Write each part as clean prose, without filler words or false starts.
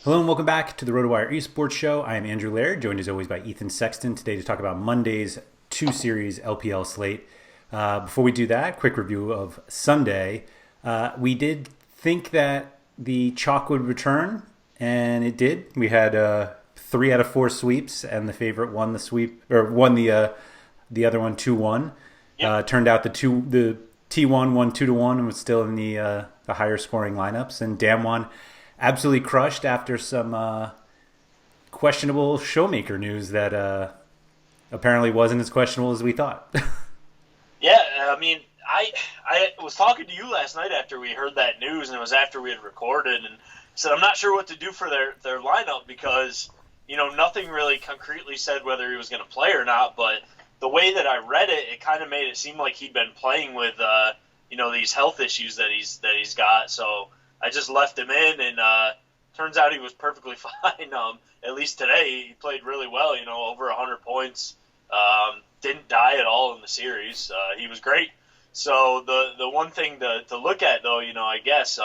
Hello and welcome back to the RotoWire esports show. I am Andrew Laird, joined as always by Ethan Sexton today to talk about Monday's two-series LPL slate. Before we do that, quick review of Sunday. We did think that the chalk would return, and it did. We had 3 out of 4 sweeps, and the favorite won the sweep or won the other one 2-1. Yep. Turned out the T1 won 2-1 and was still in the higher scoring lineups, and Damwon absolutely crushed after some questionable showmaker news that apparently wasn't as questionable as we thought. Yeah, I mean, I was talking to you last night after we heard that news, and it was after we had recorded, and said I'm not sure what to do for their lineup because nothing really concretely said whether he was going to play or not. But the way that I read it, it kind of made it seem like he'd been playing with these health issues that he's got. So I just left him in, and turns out he was perfectly fine. At least today, he played really well. Over 100 points. Didn't die at all in the series. He was great. So the one thing to look at, though, I guess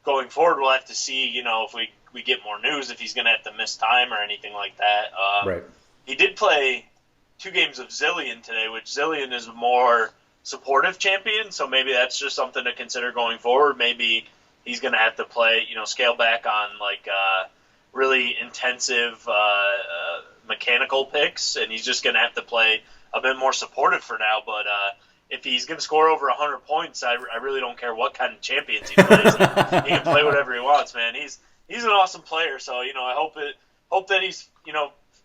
going forward, we'll have to see, if we get more news, if he's going to have to miss time or anything like that. Right. He did play 2 games of Zillion today, which Zillion is a more supportive champion, so maybe that's just something to consider going forward. Maybe he's going to have to play, scale back on really intensive mechanical picks, and he's just going to have to play a bit more supportive for now. But if he's going to score over 100 points, I really don't care what kind of champions he plays. He can play whatever he wants, man. He's an awesome player, so I hope that he's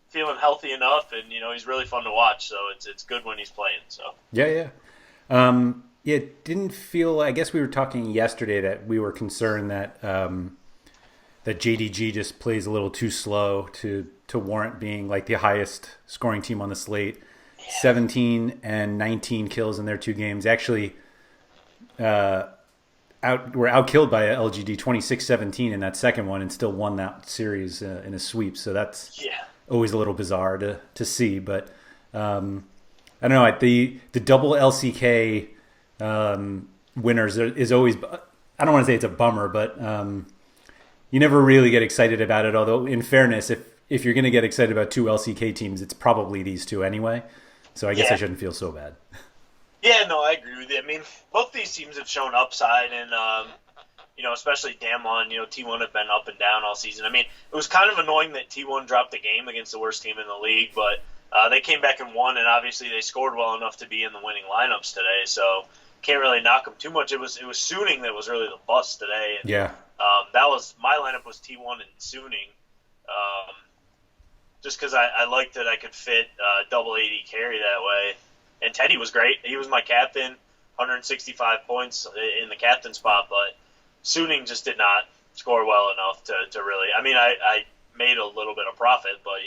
feeling healthy enough, and he's really fun to watch. So it's good when he's playing. So Yeah. It didn't feel. I guess we were talking yesterday that we were concerned that that JDG just plays a little too slow to warrant being like the highest scoring team on the slate. Yeah. 17 and 19 kills in their 2 games. Actually, were outkilled by LGD 26-17 in that second one, and still won that series in a sweep. So that's always a little bizarre to see. But I don't know. The double LCK winners is always. I don't want to say it's a bummer, but you never really get excited about it. Although, in fairness, if you're going to get excited about 2 LCK teams, it's probably these 2 anyway. So I guess I shouldn't feel so bad. Yeah, no, I agree with you. I mean, both these teams have shown upside, and especially Damwon. T1 have been up and down all season. I mean, it was kind of annoying that T1 dropped the game against the worst team in the league, but they came back and won, and obviously they scored well enough to be in the winning lineups today. So can't really knock them too much. It was Suning that was really the bust today. And, that was my lineup was T1 and Suning. Just because I liked that I could fit double 80 carry that way. And Teddy was great. He was my captain, 165 points in the captain spot, but Suning just did not score well enough to really. I mean, I made a little bit of profit, but,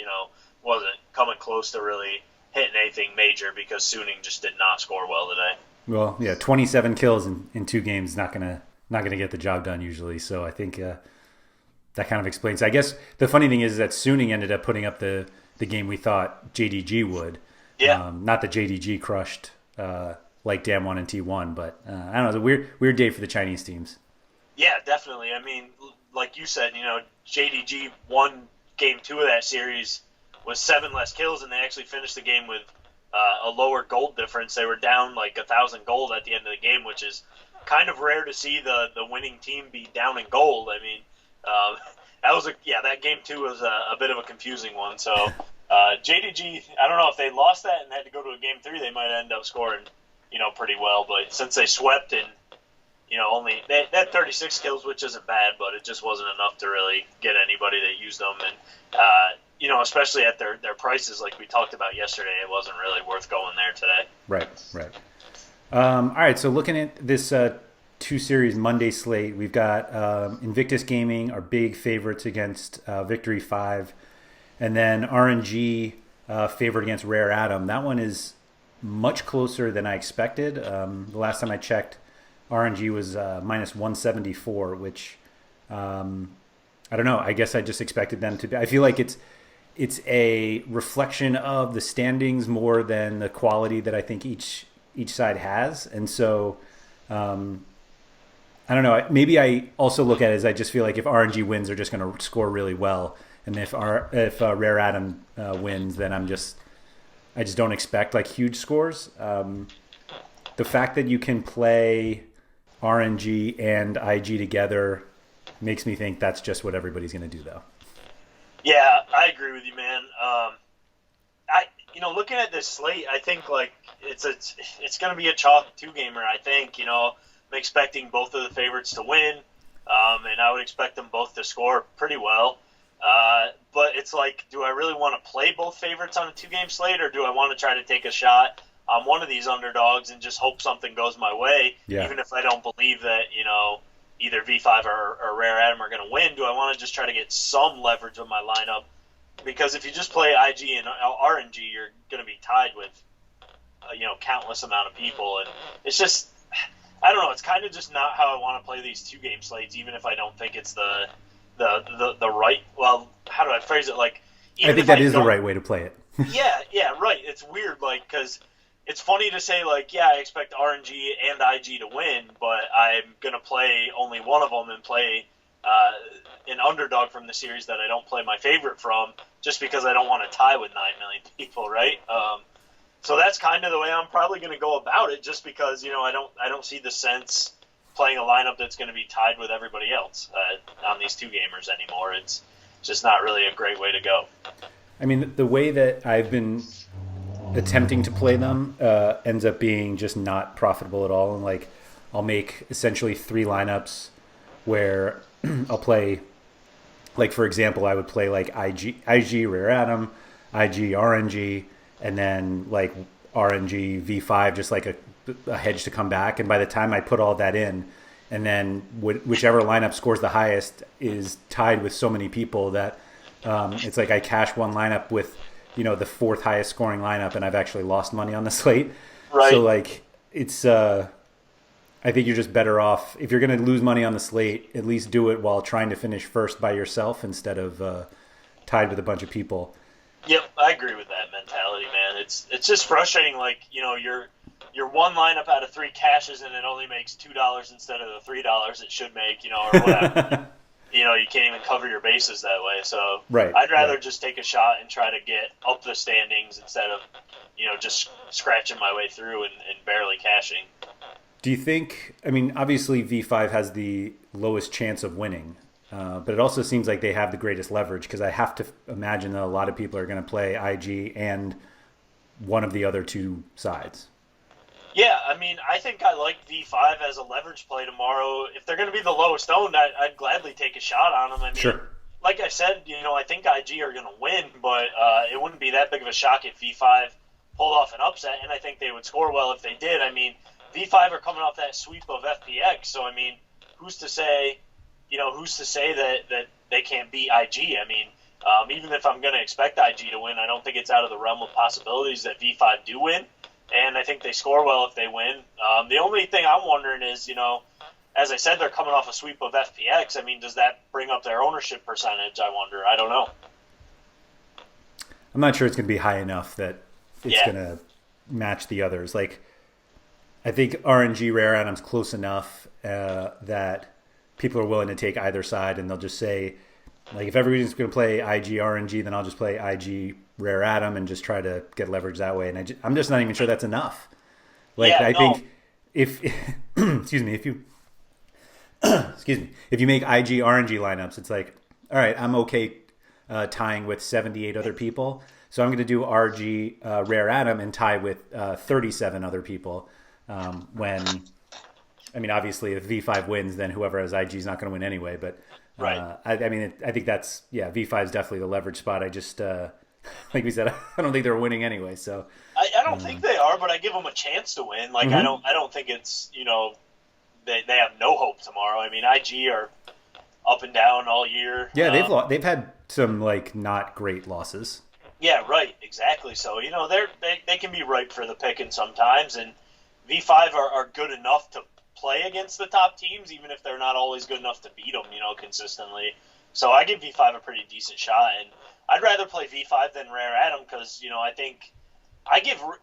wasn't coming close to really hitting anything major because Suning just did not score well today. Well, yeah, 27 kills in 2 games not gonna get the job done usually. So I think that kind of explains. I guess the funny thing is that Suning ended up putting up the game we thought JDG would. Yeah. Not that JDG crushed like Damwon and T1, but I don't know. It's a weird day for the Chinese teams. Yeah, definitely. I mean, like you said, JDG won game 2 of that series with 7 less kills, and they actually finished the game with a lower gold difference. They were down like 1,000 gold at the end of the game, which is kind of rare to see the winning team be down in gold. I mean, that game 2 was a bit of a confusing one. So JDG, I don't know if they lost that and had to go to a game 3, they might end up scoring, pretty well. But since they swept and only they had 36 kills, which isn't bad, but it just wasn't enough to really get anybody that used them. And especially at their prices, like we talked about yesterday, it wasn't really worth going there today. Right. All right, so looking at this 2-series Monday slate, we've got Invictus Gaming, our big favorites against Victory 5, and then RNG favored against Rare Atom. That one is much closer than I expected. The last time I checked, RNG was minus 174, which I don't know. I guess I just expected them to be. I feel like it's a reflection of the standings more than the quality that I think each side has, and so I don't know. Maybe I also look at it as I just feel like if RNG wins, they're just going to score really well, and if Rare Adam wins, then I just don't expect like huge scores. The fact that you can play RNG and IG together makes me think that's just what everybody's going to do, though. Yeah, I agree with you, man. Looking at this slate, I think like it's going to be a chalk two-gamer. I think I'm expecting both of the favorites to win, and I would expect them both to score pretty well. But it's like, do I really want to play both favorites on a two-game slate, or do I want to try to take a shot on one of these underdogs and just hope something goes my way, even if I don't believe that either V5 or Rare Adam are going to win? Do I want to just try to get some leverage with my lineup? Because if you just play IG and RNG, you're going to be tied with countless amount of people, and it's just, I don't know. It's kind of just not how I want to play these two-game slates, even if I don't think it's the right. Well, how do I phrase it? Like, I think that is the right way to play it. yeah, right. It's weird, like, because it's funny to say, like, yeah, I expect RNG and IG to win, but I'm gonna play only one of them and play an underdog from the series that I don't play my favorite from, just because I don't want to tie with 9 million people, right? So that's kind of the way I'm probably going to go about it, just because I don't see the sense playing a lineup that's going to be tied with everybody else on these two gamers anymore. It's just not really a great way to go. I mean, the way that I've been attempting to play them ends up being just not profitable at all. And like, I'll make essentially 3 lineups where I'll play, like, for example, I would play like IG Rare Adam, IG RNG, and then like RNG V5, just like a hedge to come back. And by the time I put all that in, and then whichever lineup scores the highest is tied with so many people that it's like I cash one lineup with the 4th highest scoring lineup, and I've actually lost money on the slate. Right. So like, it's I think you're just better off, if you're going to lose money on the slate, at least do it while trying to finish first by yourself instead of tied with a bunch of people. Yep, I agree with that mentality, man. It's just frustrating. Like, your one lineup out of 3 cashes and it only makes $2 instead of the $3 it should make, or whatever. You can't even cover your bases that way. So right, I'd rather just take a shot and try to get up the standings instead of just scratching my way through and barely cashing. Do you think, I mean, obviously V5 has the lowest chance of winning, but it also seems like they have the greatest leverage, because I have to imagine that a lot of people are going to play IG and one of the other 2 sides. Yeah, I mean, I think I like V5 as a leverage play tomorrow. If they're going to be the lowest owned, I'd gladly take a shot on them. I mean, sure. Like I said, I think IG are going to win, but it wouldn't be that big of a shock if V5 pulled off an upset, and I think they would score well if they did. I mean, V5 are coming off that sweep of FPX, so I mean, who's to say that they can't beat IG? I mean, even if I'm going to expect IG to win, I don't think it's out of the realm of possibilities that V5 do win, and I think they score well if they win. The only thing I'm wondering is, as I said, they're coming off a sweep of FPX. I mean, does that bring up their ownership percentage? I wonder. I don't know. I'm not sure it's going to be high enough that it's going to match the others. Like, I think RNG Rare Adam's close enough that people are willing to take either side, and they'll just say, like, if everybody's going to play IG RNG, then I'll just play IG Rare Adam and just try to get leverage that way. And I'm just not even sure that's enough. Like, I think if excuse me, if you make IG RNG lineups, it's like, all right, I'm okay tying with 78 other people, so I'm going to do RG Rare Adam and tie with 37 other people. When, I mean, obviously if V5 wins, then whoever has IG is not going to win anyway. But right. I think that's, V5 is definitely the leverage spot. I just, like we said, I don't think they're winning anyway. So I don't think they are, but I give them a chance to win. Like, I don't think it's, they have no hope tomorrow. I mean, IG are up and down all year. Yeah, they've had some like not great losses. Yeah, right, exactly. So they can be ripe for the picking sometimes, and V5 are good enough to play against the top teams, even if they're not always good enough to beat them, consistently. So I give V5 a pretty decent shot, and I'd rather play V5 than Rare Adam because, I think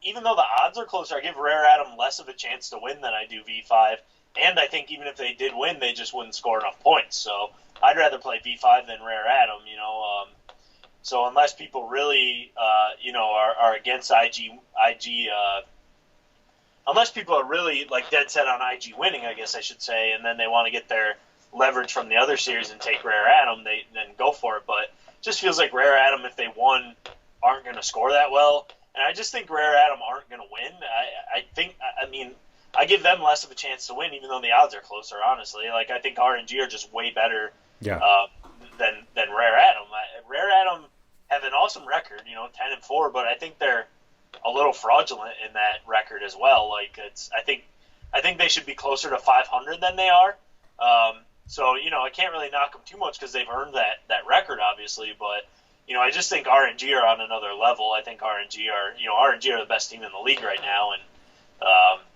even though the odds are closer, I give Rare Adam less of a chance to win than I do V5. And I think even if they did win, they just wouldn't score enough points. So I'd rather play V5 than Rare Adam, so unless people really, are against unless people are really like dead set on IG winning, I guess I should say, and then they want to get their leverage from the other series and take Rare Adam, they then go for it. But it just feels like Rare Adam, if they won, aren't going to score that well. And I just think Rare Adam aren't going to win. I give them less of a chance to win, even though the odds are closer, honestly. Like, I think RNG are just way better than Rare Adam. Rare Adam have an awesome record, 10-4, but I think they're a little fraudulent in that record as well. Like, I think they should be closer to 500 than they are. So I can't really knock them too much because they've earned that record, obviously. But I just think RNG are on another level. I think RNG are the best team in the league right now, and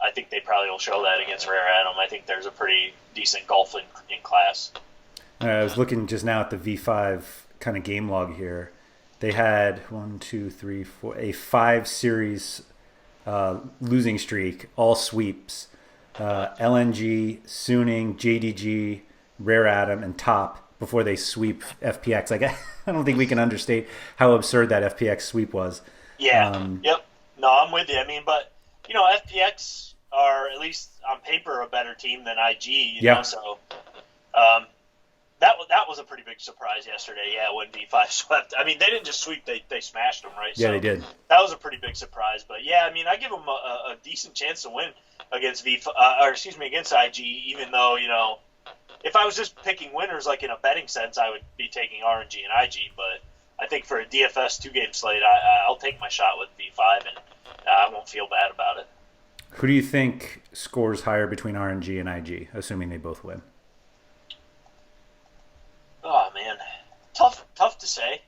I think they probably will show that against Rare Adam. I think there's a pretty decent golf in class. I was looking just now at the V5 kind of game log here. They had 1, 2, 3, 4, a 5-series losing streak, all sweeps. LNG, Suning, JDG, Rare Adam, and Top before they sweep FPX. Like, I don't think we can understate how absurd that FPX sweep was. Yeah. Yep. No, I'm with you. I mean, but FPX are at least on paper a better team than IG. You know, so that was a pretty big surprise yesterday. Yeah, when V5 swept. I mean, they didn't just sweep; they smashed them, right? Yeah, so they did. That was a pretty big surprise. But yeah, I mean, I give them a decent chance to win against against IG. Even though if I was just picking winners, like in a betting sense, I would be taking RNG and IG. But I think for a DFS 2-game slate, I'll take my shot with V5, and I won't feel bad about it. Who do you think scores higher between RNG and IG, assuming they both win? Oh man, tough to say.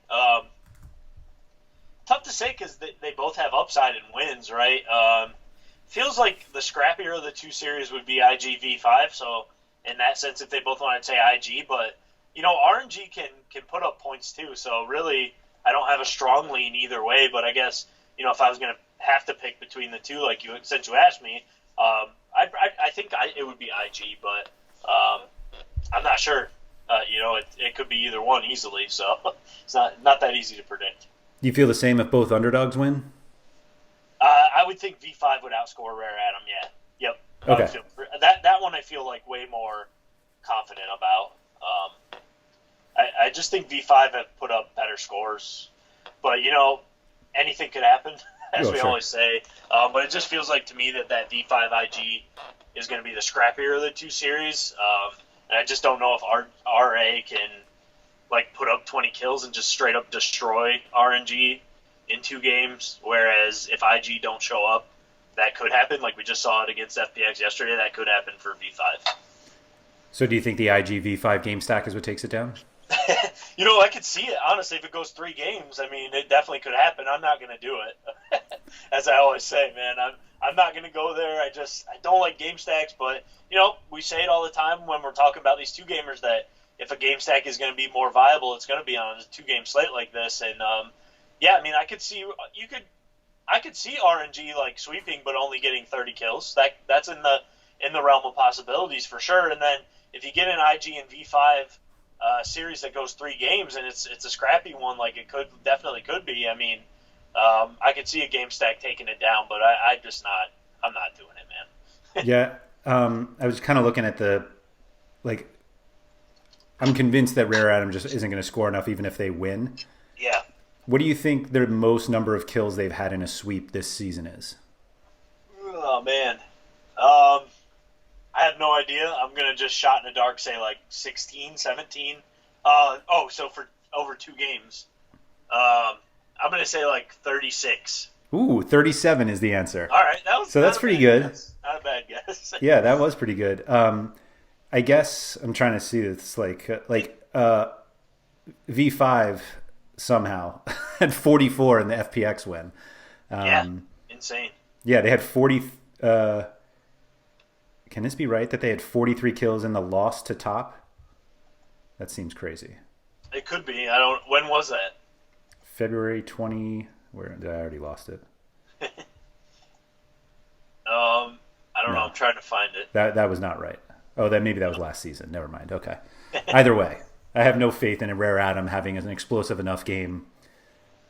Tough to say because they both have upside and wins, right? Feels like the scrappier of the two series would be IG V5. So in that sense, if they both want to say IG, but RNG can put up points too. So really, I don't have a strong lean either way. But I guess if I was going to have to pick between the two, since you asked me, I think it would be IG, but I'm not sure. It could be either one easily, so it's not that easy to predict. Do you feel the same if both underdogs win? I would think V5 would outscore Rare Adam. Yeah, yep. Okay. That one I feel like way more confident about. I just think V5 have put up better scores, but anything could happen, as we always say. But it just feels like to me that V5 IG is going to be the scrappier of the two series. And I just don't know if RA can put up 20 kills and just straight up destroy RNG in 2 games. Whereas if IG don't show up, that could happen. Like we just saw it against FPX yesterday, that could happen for V5. So do you think the IG V5 game stack is what takes it down? I could see it, honestly. If it goes 3 games, I mean, it definitely could happen. I'm not going to do it. As I always say, man, I'm not going to go there. I don't like game stacks, but, we say it all the time when we're talking about these 2-gamers that if a game stack is going to be more viable, it's going to be on a 2-game slate like this. And, I mean, I could see RNG sweeping, but only getting 30 kills. That's in the realm of possibilities for sure. And then if you get an IG and V5 series that goes 3 games and it's a scrappy one, like it definitely could be. I mean, I could see a game stack taking it down, but I'm not doing it, man. Yeah. I was kind of looking at I'm convinced that Rare Adam just isn't going to score enough even if they win. Yeah. What do you think their most number of kills they've had in a sweep this season is? Oh, man. I have no idea. I'm going to just shot in the dark say 16, 17. So for over 2 games. I'm going to say 36. Ooh, 37 is the answer. All right. That's pretty good. Guess. Not a bad guess. Yeah, that was pretty good. I guess I'm trying to see this V5 somehow had 44 in the FPX win. Insane. Yeah, they had 40. Can this be right that they had 43 kills in the loss to Top? That seems crazy. It could be. When was that? February 20. Where did I already lost it? I don't know. I'm trying to find it. That was not right. Oh, maybe that was last season. Never mind. Okay. Either way, I have no faith in a Rare Adam having an explosive enough game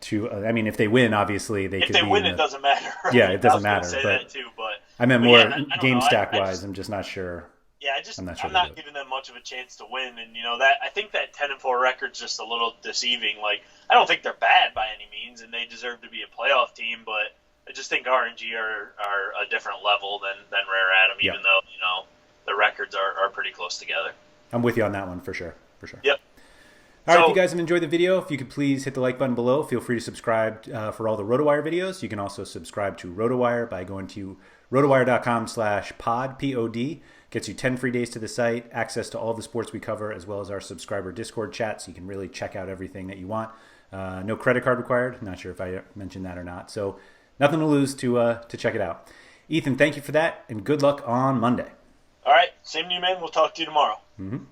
to. I mean, if they win, obviously they could. If they win, it doesn't matter. Right? Yeah, it doesn't matter. Say but that too, but I meant but more I game stack I wise. just, I'm just not sure. Yeah, I'm not giving them much of a chance to win, and that I think that 10-4 record's just a little deceiving. Like, I don't think they're bad by any means, and they deserve to be a playoff team, but I just think RNG are a different level than Rare Adam, even though the records are pretty close together. I'm with you on that one for sure. Yep. All right, if you guys have enjoyed the video, if you could please hit the like button below. Feel free to subscribe for all the RotoWire videos. You can also subscribe to RotoWire by going to rotowire.com/pod, P-O-D. Gets you 10 free days to the site, access to all the sports we cover, as well as our subscriber Discord chat, so you can really check out everything that you want. No credit card required. Not sure if I mentioned that or not. So nothing to lose to check it out. Ethan, thank you for that, and good luck on Monday. All right. Same to you, man. We'll talk to you tomorrow. Mm-hmm.